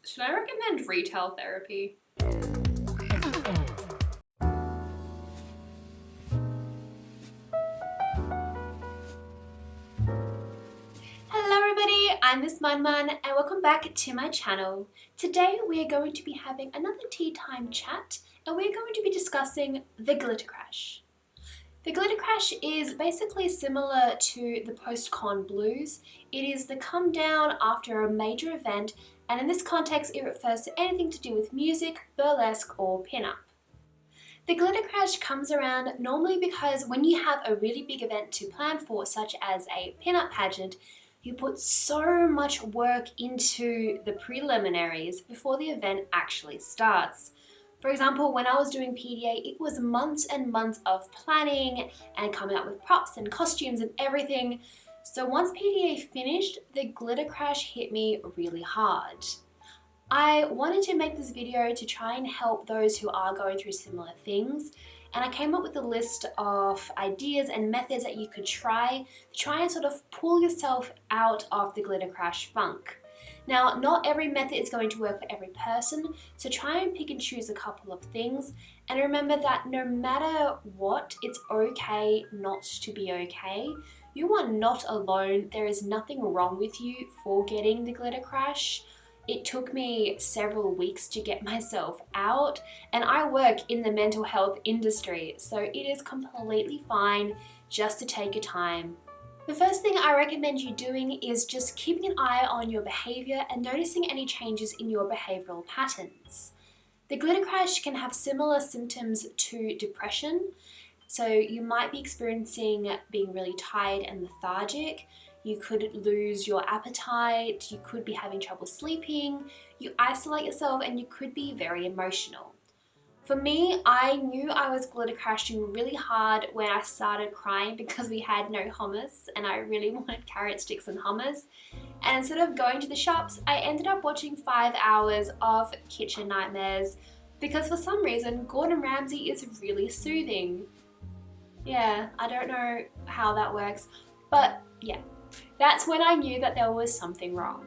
Should I recommend retail therapy? Hello everybody, I'm Miss MonMon and welcome back to my channel. Today we are going to be having another tea time chat and we're going to be discussing the glitter crash. The glitter crash is basically similar to the post-con blues. It is the come down after a major event, and in this context it refers to anything to do with music, burlesque or pinup. The glitter crash comes around normally because when you have a really big event to plan for, such as a pinup pageant, you put so much work into the preliminaries before the event actually starts. For example, when I was doing PDA, it was months and months of planning and coming up with props and costumes and everything. So once PDA finished, the glitter crash hit me really hard. I wanted to make this video to try and help those who are going through similar things, and I came up with a list of ideas and methods that you could try and sort of pull yourself out of the glitter crash funk. Now, not every method is going to work for every person, so try and pick and choose a couple of things, and remember that no matter what, it's okay not to be okay. You are not alone. There is nothing wrong with you for getting the glitter crash. It took me several weeks to get myself out, and I work in the mental health industry, so it is completely fine just to take your time. The first thing I recommend you doing is just keeping an eye on your behavior and noticing any changes in your behavioral patterns. The glitter crash can have similar symptoms to depression, so you might be experiencing being really tired and lethargic. You could lose your appetite, you could be having trouble sleeping, you isolate yourself, and you could be very emotional. For me, I knew I was glitter crashing really hard when I started crying because we had no hummus and I really wanted carrot sticks and hummus. And instead of going to the shops, I ended up watching 5 hours of Kitchen Nightmares because for some reason Gordon Ramsay is really soothing. Yeah, I don't know how that works, but yeah, that's when I knew that there was something wrong.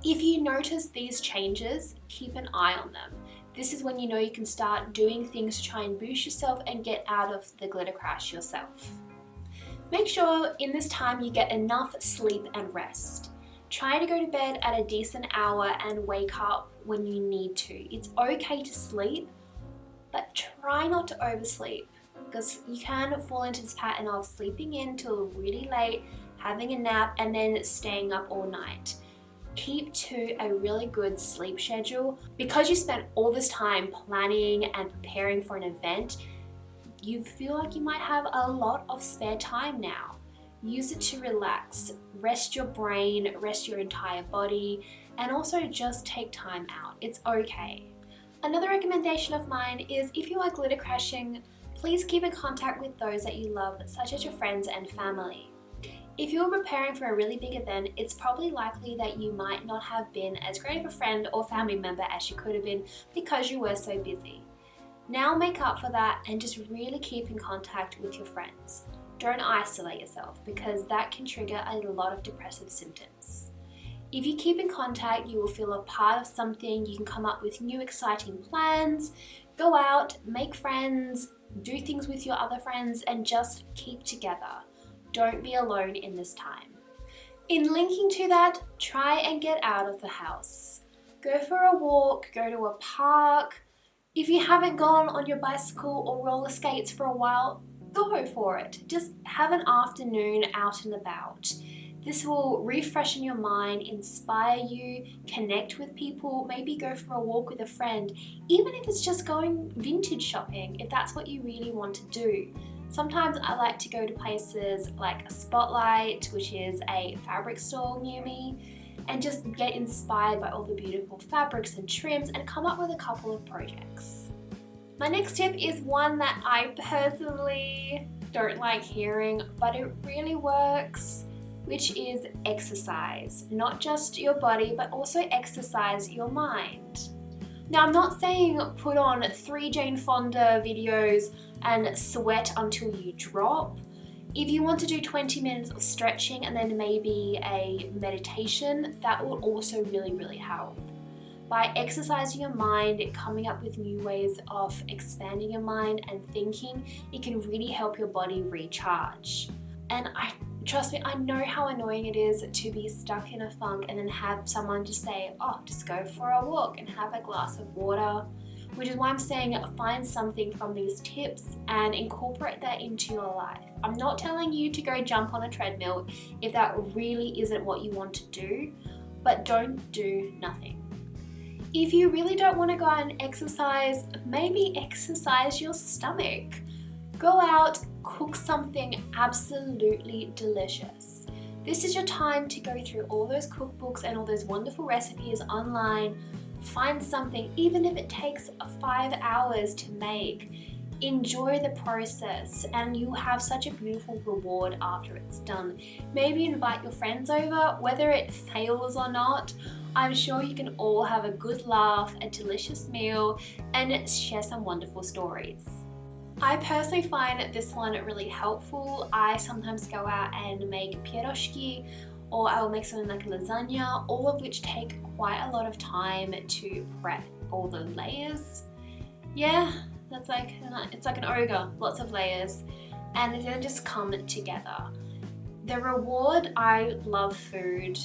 If you notice these changes, keep an eye on them. This is when you know you can start doing things to try and boost yourself and get out of the glitter crash yourself. Make sure in this time you get enough sleep and rest. Try to go to bed at a decent hour and wake up when you need to. It's okay to sleep, but try not to oversleep because you can fall into this pattern of sleeping in till really late, having a nap, and then staying up all night. Keep to a really good sleep schedule. Because you spent all this time planning and preparing for an event, you feel like you might have a lot of spare time now. Use it to relax, rest your brain, rest your entire body, and also just take time out. It's okay. Another recommendation of mine is if you are glitter crashing, please keep in contact with those that you love, such as your friends and family. If you're preparing for a really big event, it's probably likely that you might not have been as great of a friend or family member as you could have been because you were so busy. Now make up for that and just really keep in contact with your friends. Don't isolate yourself because that can trigger a lot of depressive symptoms. If you keep in contact, you will feel a part of something, you can come up with new exciting plans, go out, make friends, do things with your other friends, and just keep together. Don't be alone in this time. In linking to that, try and get out of the house. Go for a walk, go to a park. If you haven't gone on your bicycle or roller skates for a while, go for it. Just have an afternoon out and about. This will refreshen your mind, inspire you, connect with people, maybe go for a walk with a friend, even if it's just going vintage shopping, if that's what you really want to do. Sometimes I like to go to places like Spotlight, which is a fabric store near me, and just get inspired by all the beautiful fabrics and trims and come up with a couple of projects. My next tip is one that I personally don't like hearing, but it really works, which is exercise. Not just your body, but also exercise your mind. Now, I'm not saying put on 3 Jane Fonda videos and sweat until you drop. If you want to do 20 minutes of stretching and then maybe a meditation, that will also really help. By exercising your mind, coming up with new ways of expanding your mind and thinking, it can really help your body recharge. And trust me, I know how annoying it is to be stuck in a funk and then have someone just say, oh, just go for a walk and have a glass of water. Which is why I'm saying find something from these tips and incorporate that into your life. I'm not telling you to go jump on a treadmill if that really isn't what you want to do, but don't do nothing. If you really don't want to go out and exercise, maybe exercise your stomach. Go out, cook something absolutely delicious. This is your time to go through all those cookbooks and all those wonderful recipes online. Find something, even if it takes 5 hours to make. Enjoy the process and you'll have such a beautiful reward after it's done. Maybe invite your friends over, whether it fails or not. I'm sure you can all have a good laugh, a delicious meal, and share some wonderful stories. I personally find this one really helpful. I sometimes go out and make pierogi, or I will make something like lasagna, all of which take quite a lot of time to prep all the layers. Yeah, it's like an ogre, lots of layers, and they then just come together. The reward, I love food,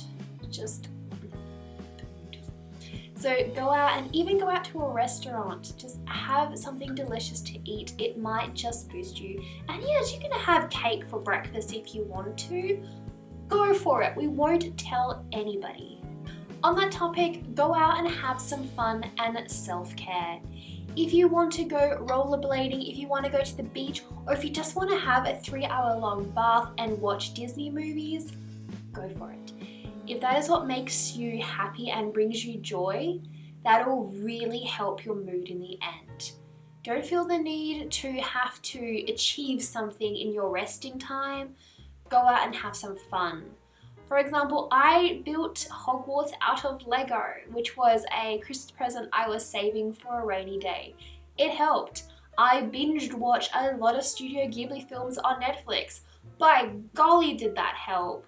so go out and even go out to a restaurant, just have something delicious to eat. It might just boost you. And yes, you can have cake for breakfast if you want to. Go for it, we won't tell anybody. On that topic, go out and have some fun and self-care. If you want to go rollerblading, if you want to go to the beach, or if you just want to have a 3-hour-long bath and watch Disney movies, go for it. If that is what makes you happy and brings you joy, that'll really help your mood in the end. Don't feel the need to have to achieve something in your resting time. Go out and have some fun. For example, I built Hogwarts out of Lego, which was a Christmas present I was saving for a rainy day. It helped. I binged watched a lot of Studio Ghibli films on Netflix. By golly, did that help.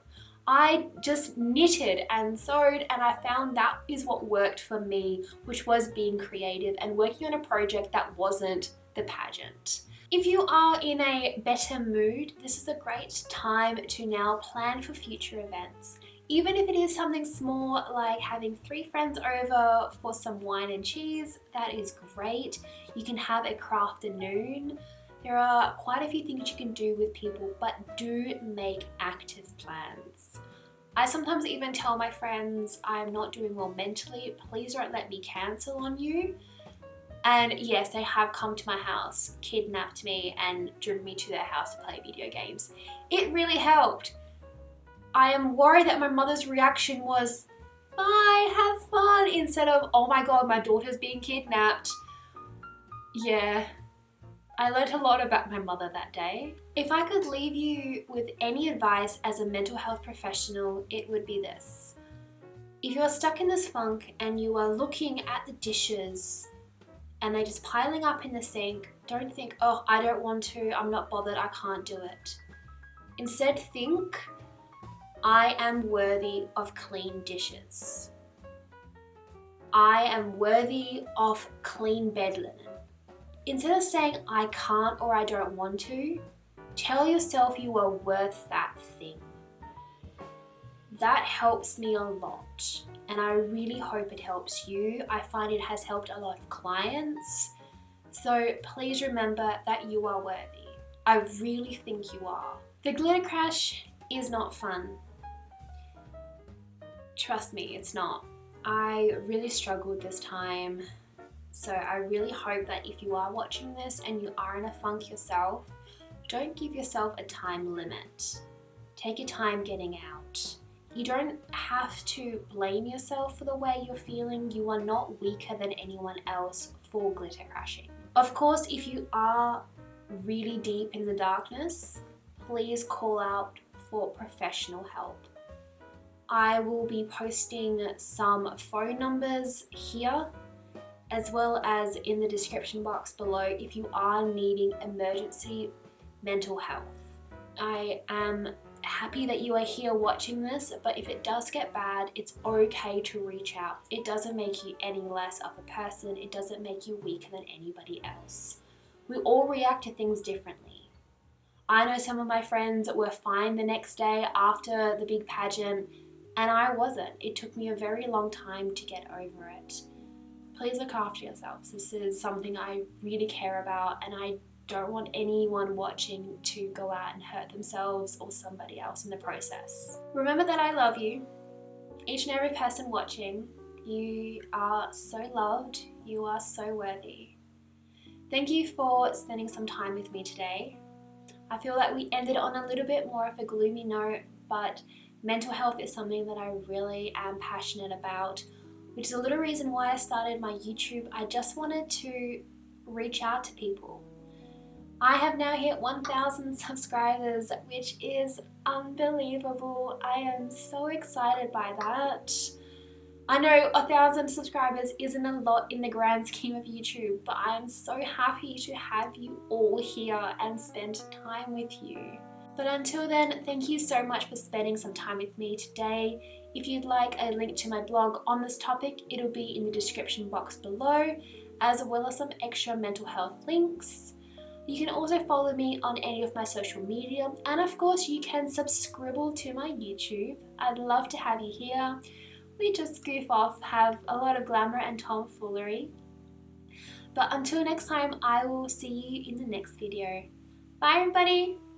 I just knitted and sewed, and I found that is what worked for me, which was being creative and working on a project that wasn't the pageant. If you are in a better mood, this is a great time to now plan for future events. Even if it is something small like having 3 friends over for some wine and cheese, that is great. You can have a craft-a-noon. There are quite a few things you can do with people, but do make active plans. I sometimes even tell my friends I'm not doing well mentally, please don't let me cancel on you. And yes, they have come to my house, kidnapped me, and driven me to their house to play video games. It really helped. I am worried that my mother's reaction was, bye, have fun, instead of, oh my god, my daughter's being kidnapped. Yeah, I learned a lot about my mother that day. If I could leave you with any advice as a mental health professional, it would be this. If you are stuck in this funk and you are looking at the dishes and they're just piling up in the sink, don't think, oh, I don't want to, I'm not bothered, I can't do it. Instead, think, I am worthy of clean dishes. I am worthy of clean bed linen. Instead of saying, I can't or I don't want to, tell yourself you are worth that thing. That helps me a lot, and I really hope it helps you. I find it has helped a lot of clients. So please remember that you are worthy. I really think you are. The glitter crash is not fun. Trust me, it's not. I really struggled this time. So I really hope that if you are watching this and you are in a funk yourself, don't give yourself a time limit. Take your time getting out. You don't have to blame yourself for the way you're feeling. You are not weaker than anyone else for glitter crashing. Of course, if you are really deep in the darkness, please call out for professional help. I will be posting some phone numbers here, as well as in the description box below if you are needing emergency mental health. I am happy that you are here watching this, but if it does get bad, it's okay to reach out. It doesn't make you any less of a person. It doesn't make you weaker than anybody else. We all react to things differently. I know some of my friends were fine the next day after the big pageant, and I wasn't. It took me a very long time to get over it. Please look after yourselves. This is something I really care about, and I don't want anyone watching to go out and hurt themselves or somebody else in the process. Remember that I love you. Each and every person watching, you are so loved. You are so worthy. Thank you for spending some time with me today. I feel like we ended on a little bit more of a gloomy note, but mental health is something that I really am passionate about, which is a little reason why I started my YouTube. I just wanted to reach out to people. I have now hit 1,000 subscribers, which is unbelievable. I am so excited by that. I know 1,000 subscribers isn't a lot in the grand scheme of YouTube, but I am so happy to have you all here and spend time with you. But until then, thank you so much for spending some time with me today. If you'd like a link to my blog on this topic, it'll be in the description box below, as well as some extra mental health links. You can also follow me on any of my social media, and of course you can subscribe to my YouTube. I'd love to have you here. We just goof off, have a lot of glamour and tomfoolery. But until next time, I will see you in the next video. Bye everybody!